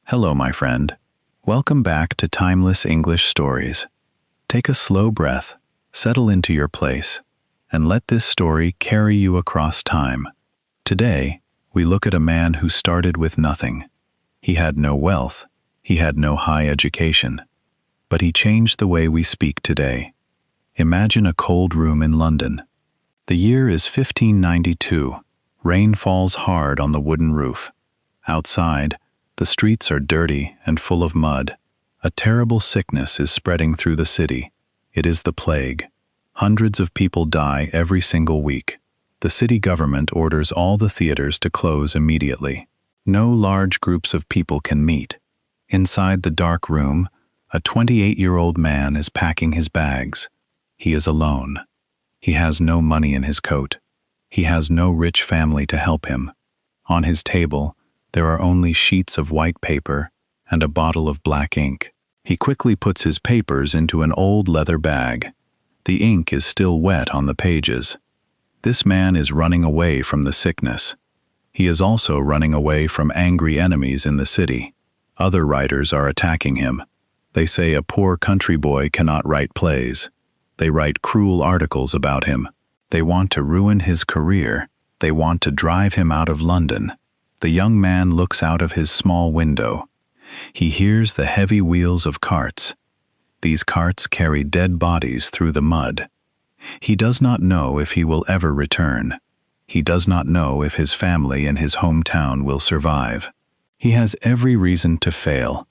Hello, my friend. Welcome back to Timeless English Stories. Take a slow breath, settle into your place, and let this story carry you across time. Today, we look at a man who started with nothing. He had no wealth, he had no high education, but he changed the way we speak today. Imagine a cold room in London. The year is 1592. Rain falls hard on the wooden roof. Outside, the streets are dirty and full of mud. A terrible sickness is spreading through the city. It is the plague. Hundreds of people die every single week. The city government orders all the theaters to close immediately. No large groups of people can meet. Inside the dark room, a 28-year-old man is packing his bags. He is alone. He has no money in his coat. He has no rich family to help him. On his table, there are only sheets of white paper and a bottle of black ink. He quickly puts his papers into an old leather bag. The ink is still wet on the pages. This man is running away from the sickness. He is also running away from angry enemies in the city. Other writers are attacking him. They say a poor country boy cannot write plays. They write cruel articles about him. They want to ruin his career. They want to drive him out of London. The young man looks out of his small window. He hears the heavy wheels of carts. These carts carry dead bodies through the mud. He does not know if he will ever return. He does not know if his family and his hometown will survive. He has every reason to fail.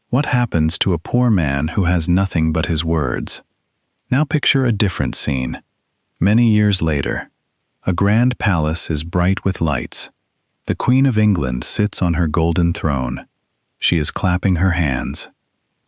What happens to a poor man who has nothing but his words? Now picture a different scene. Many years later, a grand palace is bright with lights. The Queen of England sits on her golden throne. She is clapping her hands.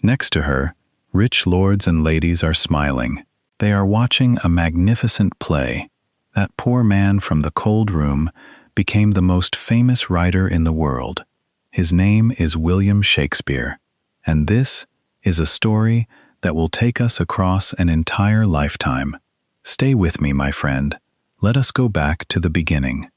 Next to her, rich lords and ladies are smiling. They are watching a magnificent play. That poor man from the cold room became the most famous writer in the world. His name is William Shakespeare, and this is a story that will take us across an entire lifetime. Stay with me, my friend. Let us go back to the beginning.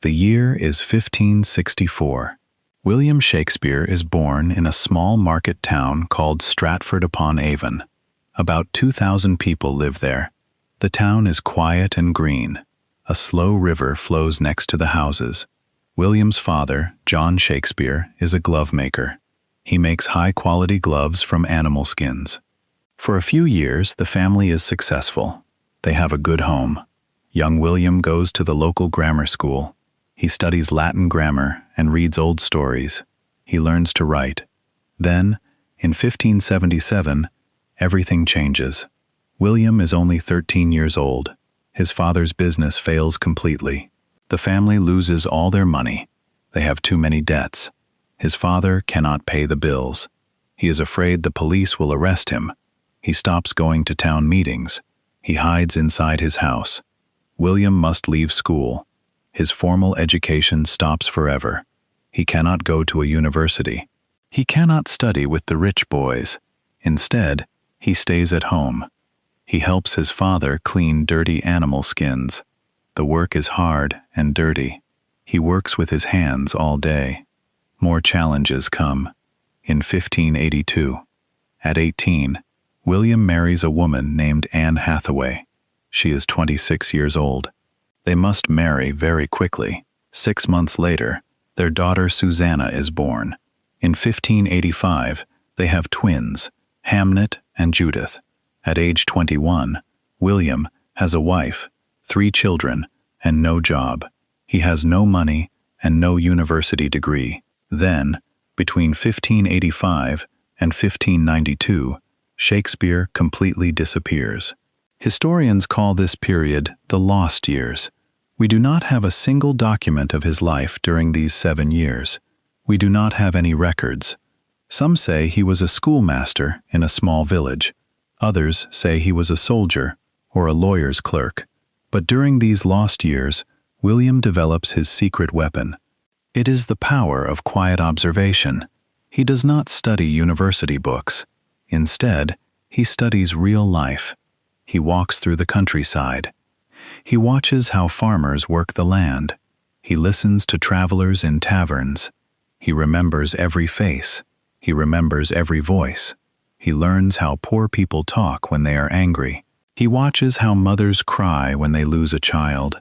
The year is 1564. William Shakespeare is born in a small market town called Stratford-upon-Avon. About 2,000 people live there. The town is quiet and green. A slow river flows next to the houses. William's father, John Shakespeare, is a glove maker. He makes high-quality gloves from animal skins. For a few years, the family is successful. They have a good home. Young William goes to the local grammar school. He studies Latin grammar and reads old stories. He learns to write. Then, in 1577, everything changes. William is only 13 years old. His father's business fails completely. The family loses all their money. They have too many debts. His father cannot pay the bills. He is afraid the police will arrest him. He stops going to town meetings. He hides inside his house. William must leave school. His formal education stops forever. He cannot go to a university. He cannot study with the rich boys. Instead, he stays at home. He helps his father clean dirty animal skins. The work is hard and dirty. He works with his hands all day. More challenges come. In 1582, at 18, William marries a woman named Anne Hathaway. She is 26 years old. They must marry very quickly. 6 months later, their daughter Susanna is born. In 1585, they have twins, Hamnet and Judith. At age 21, William has a wife, 3 children, and no job. He has no money and no university degree. Then, between 1585 and 1592, Shakespeare completely disappears. Historians call this period the lost years. We do not have a single document of his life during these 7 years. We do not have any records. Some say he was a schoolmaster in a small village. Others say he was a soldier or a lawyer's clerk. But during these lost years, William develops his secret weapon. It is the power of quiet observation. He does not study university books. Instead, he studies real life. He walks through the countryside. He watches how farmers work the land. He listens to travelers in taverns. He remembers every face. He remembers every voice. He learns how poor people talk when they are angry. He watches how mothers cry when they lose a child.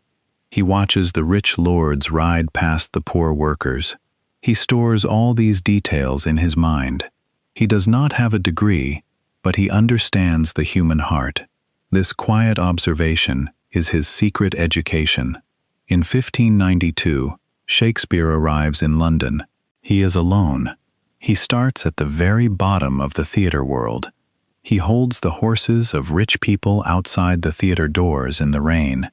He watches the rich lords ride past the poor workers. He stores all these details in his mind. He does not have a degree, but he understands the human heart. This quiet observation is his secret education. In 1592, Shakespeare arrives in London. He is alone. He starts at the very bottom of the theater world. He holds the horses of rich people outside the theater doors in the rain.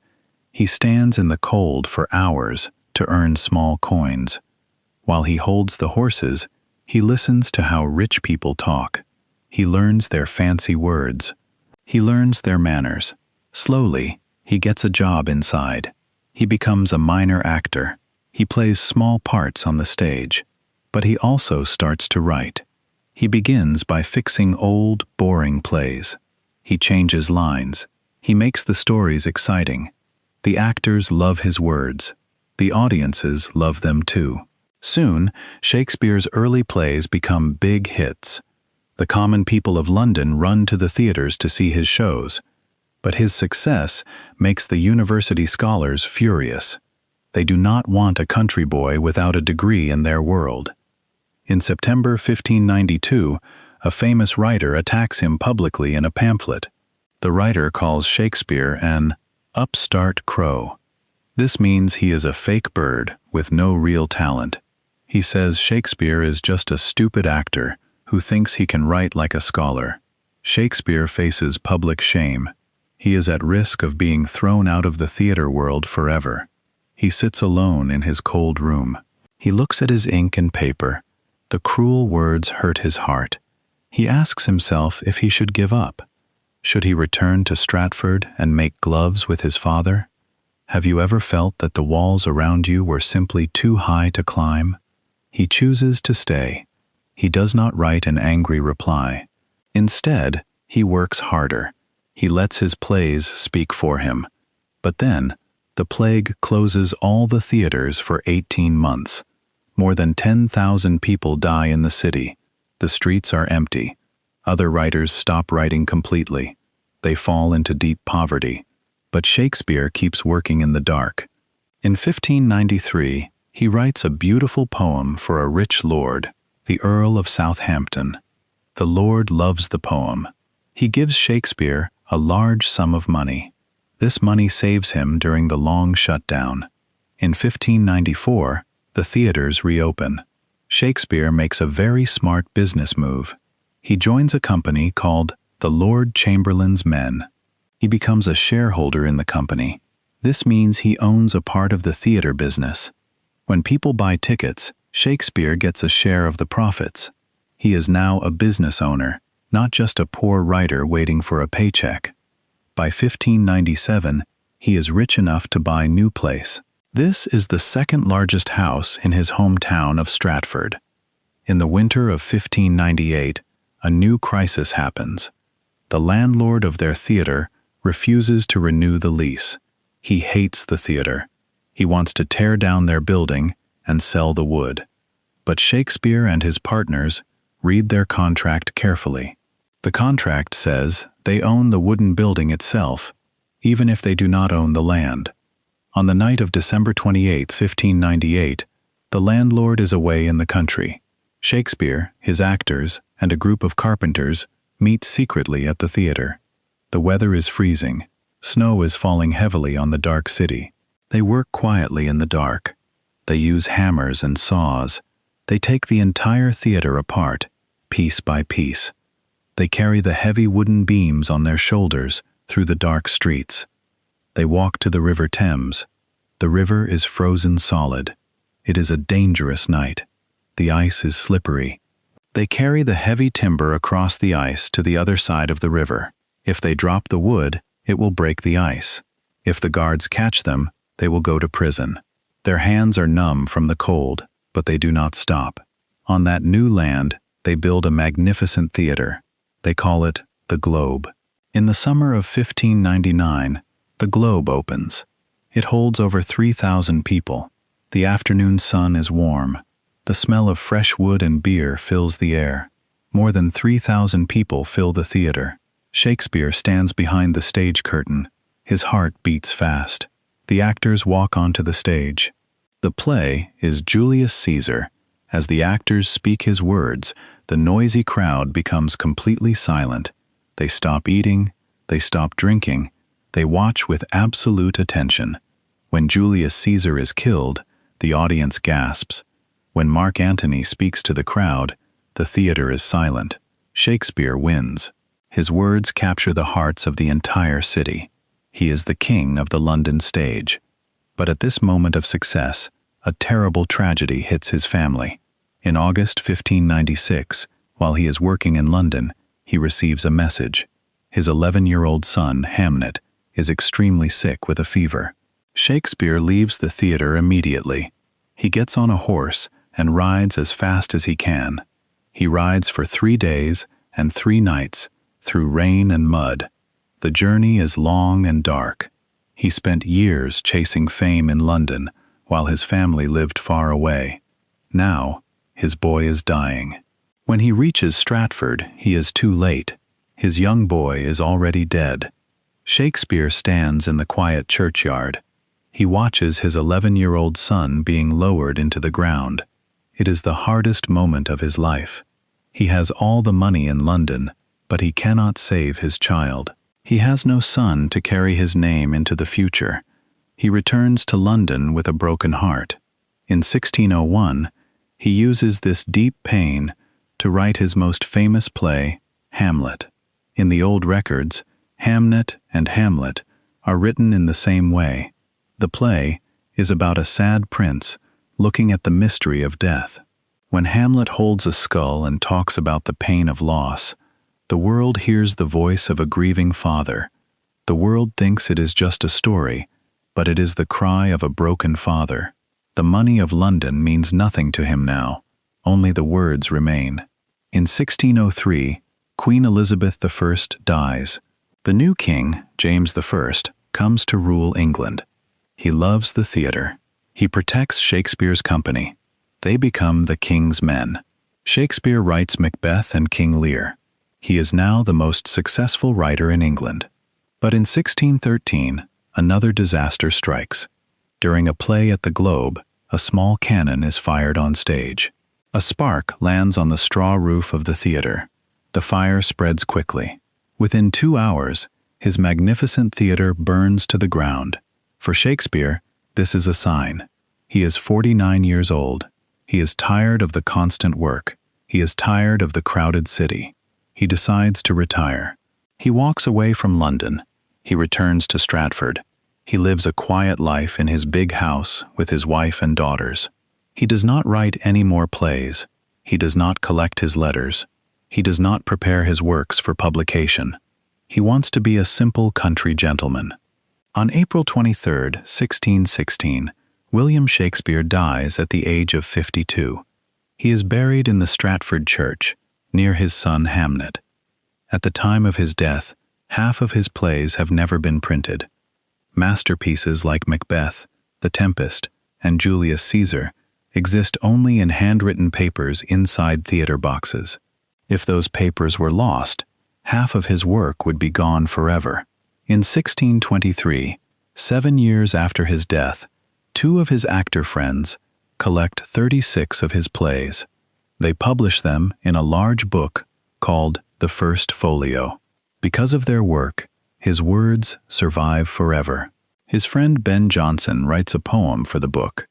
He stands in the cold for hours to earn small coins. While he holds the horses, he listens to how rich people talk. He learns their fancy words. He learns their manners. Slowly, he gets a job inside. He becomes a minor actor. He plays small parts on the stage. But he also starts to write. He begins by fixing old, boring plays. He changes lines. He makes the stories exciting. The actors love his words. The audiences love them too. Soon, Shakespeare's early plays become big hits. The common people of London run to the theaters to see his shows. But his success makes the university scholars furious. They do not want a country boy without a degree in their world. In September 1592, a famous writer attacks him publicly in a pamphlet. The writer calls Shakespeare an upstart crow. This means he is a fake bird with no real talent. He says Shakespeare is just a stupid actor who thinks he can write like a scholar. Shakespeare faces public shame. He is at risk of being thrown out of the theater world forever. He sits alone in his cold room. He looks at his ink and paper. The cruel words hurt his heart. He asks himself if he should give up. Should he return to Stratford and make gloves with his father? Have you ever felt that the walls around you were simply too high to climb? He chooses to stay. He does not write an angry reply. Instead, he works harder. He lets his plays speak for him. But then, the plague closes all the theaters for 18 months. More than 10,000 people die in the city. The streets are empty. Other writers stop writing completely. They fall into deep poverty. But Shakespeare keeps working in the dark. In 1593, he writes a beautiful poem for a rich lord, the Earl of Southampton. The lord loves the poem. He gives Shakespeare a large sum of money. This money saves him during the long shutdown. In 1594, the theaters reopen. Shakespeare makes a very smart business move. He joins a company called the Lord Chamberlain's Men. He becomes a shareholder in the company. This means he owns a part of the theater business. When people buy tickets, Shakespeare gets a share of the profits. He is now a business owner, not just a poor writer waiting for a paycheck. By 1597, he is rich enough to buy New Place. This is the second largest house in his hometown of Stratford. In the winter of 1598, a new crisis happens. The landlord of their theater refuses to renew the lease. He hates the theater. He wants to tear down their building and sell the wood. But Shakespeare and his partners read their contract carefully. The contract says they own the wooden building itself, even if they do not own the land. On the night of December 28, 1598, the landlord is away in the country. Shakespeare, his actors, and a group of carpenters meet secretly at the theater. The weather is freezing. Snow is falling heavily on the dark city. They work quietly in the dark. They use hammers and saws. They take the entire theater apart, piece by piece. They carry the heavy wooden beams on their shoulders through the dark streets. They walk to the River Thames. The river is frozen solid. It is a dangerous night. The ice is slippery. They carry the heavy timber across the ice to the other side of the river. If they drop the wood, it will break the ice. If the guards catch them, they will go to prison. Their hands are numb from the cold, but they do not stop. On that new land, they build a magnificent theater. They call it the Globe. In the summer of 1599, the Globe opens. It holds over 3,000 people. The afternoon sun is warm. The smell of fresh wood and beer fills the air. More than 3,000 people fill the theater. Shakespeare stands behind the stage curtain. His heart beats fast. The actors walk onto the stage. The play is Julius Caesar. As the actors speak his words, the noisy crowd becomes completely silent. They stop eating, they stop drinking, they watch with absolute attention. When Julius Caesar is killed, the audience gasps. When Mark Antony speaks to the crowd, the theater is silent. Shakespeare wins. His words capture the hearts of the entire city. He is the king of the London stage. But at this moment of success, a terrible tragedy hits his family. In August 1596, while he is working in London, he receives a message. His 11-year-old son, Hamnet, is extremely sick with a fever. Shakespeare leaves the theater immediately. He gets on a horse and rides as fast as he can. He rides for 3 days and 3 nights, through rain and mud. The journey is long and dark. He spent years chasing fame in London, while his family lived far away. Now, his boy is dying. When he reaches Stratford, he is too late. His young boy is already dead. Shakespeare stands in the quiet churchyard. He watches his 11-year-old son being lowered into the ground. It is the hardest moment of his life. He has all the money in London, but he cannot save his child. He has no son to carry his name into the future. He returns to London with a broken heart. In 1601, he uses this deep pain to write his most famous play, Hamlet. In the old records, Hamnet and Hamlet are written in the same way. The play is about a sad prince looking at the mystery of death. When Hamlet holds a skull and talks about the pain of loss, the world hears the voice of a grieving father. The world thinks it is just a story, but it is the cry of a broken father. The money of London means nothing to him now. Only the words remain. In 1603, Queen Elizabeth I dies. The new king, James I, comes to rule England. He loves the theater. He protects Shakespeare's company. They become the king's men. Shakespeare writes Macbeth and King Lear. He is now the most successful writer in England. But in 1613, another disaster strikes. During a play at the Globe, a small cannon is fired on stage. A spark lands on the straw roof of the theater. The fire spreads quickly. Within 2 hours, his magnificent theater burns to the ground. For Shakespeare, this is a sign. He is 49 years old. He is tired of the constant work. He is tired of the crowded city. He decides to retire. He walks away from London. He returns to Stratford. He lives a quiet life in his big house with his wife and daughters. He does not write any more plays. He does not collect his letters. He does not prepare his works for publication. He wants to be a simple country gentleman. On April 23, 1616, William Shakespeare dies at the age of 52. He is buried in the Stratford Church, near his son Hamnet. At the time of his death, half of his plays have never been printed. Masterpieces like Macbeth, The Tempest, and Julius Caesar exist only in handwritten papers inside theater boxes. If those papers were lost, half of his work would be gone forever. In 1623, 7 years after his death, 2 of his actor friends collect 36 of his plays. They publish them in a large book called The First Folio. Because of their work, his words survive forever. His friend Ben Jonson writes a poem for the book.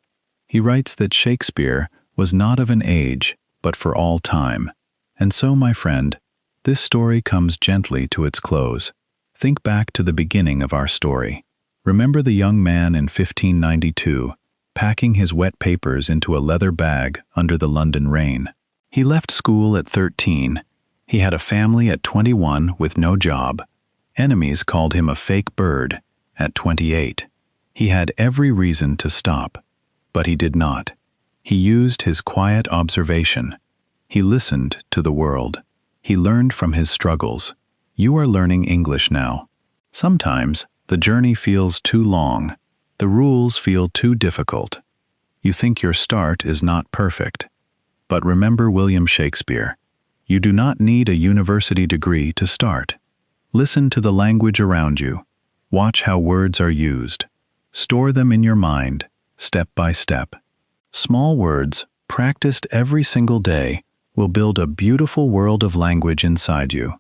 He writes that Shakespeare was not of an age, but for all time. And so, my friend, this story comes gently to its close. Think back to the beginning of our story. Remember the young man in 1592, packing his wet papers into a leather bag under the London rain. He left school at 13. He had a family at 21 with no job. Enemies called him a fake bird at 28. He had every reason to stop, but he did not. He used his quiet observation. He listened to the world. He learned from his struggles. You are learning English now. Sometimes the journey feels too long. The rules feel too difficult. You think your start is not perfect. But remember William Shakespeare. You do not need a university degree to start. Listen to the language around you. Watch how words are used. Store them in your mind, step by step. Small words, practiced every single day, will build a beautiful world of language inside you.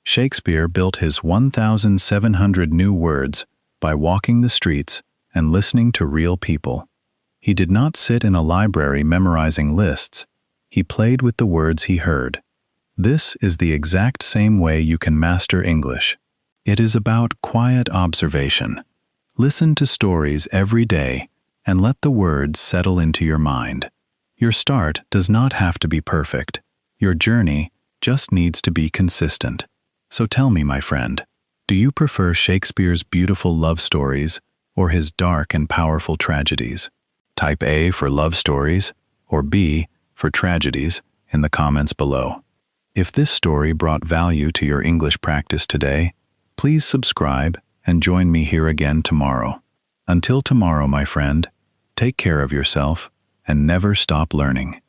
Shakespeare built his 1,700 new words by walking the streets and listening to real people. He did not sit in a library memorizing lists. He played with the words he heard. This is the exact same way you can master English. It is about quiet observation. Listen to stories every day and let the words settle into your mind. Your start does not have to be perfect. Your journey just needs to be consistent. So tell me, my friend, do you prefer Shakespeare's beautiful love stories or his dark and powerful tragedies? Type A for love stories or B for tragedies in the comments below. If this story brought value to your English practice today, please subscribe and join me here again tomorrow. Until tomorrow, my friend, take care of yourself and never stop learning.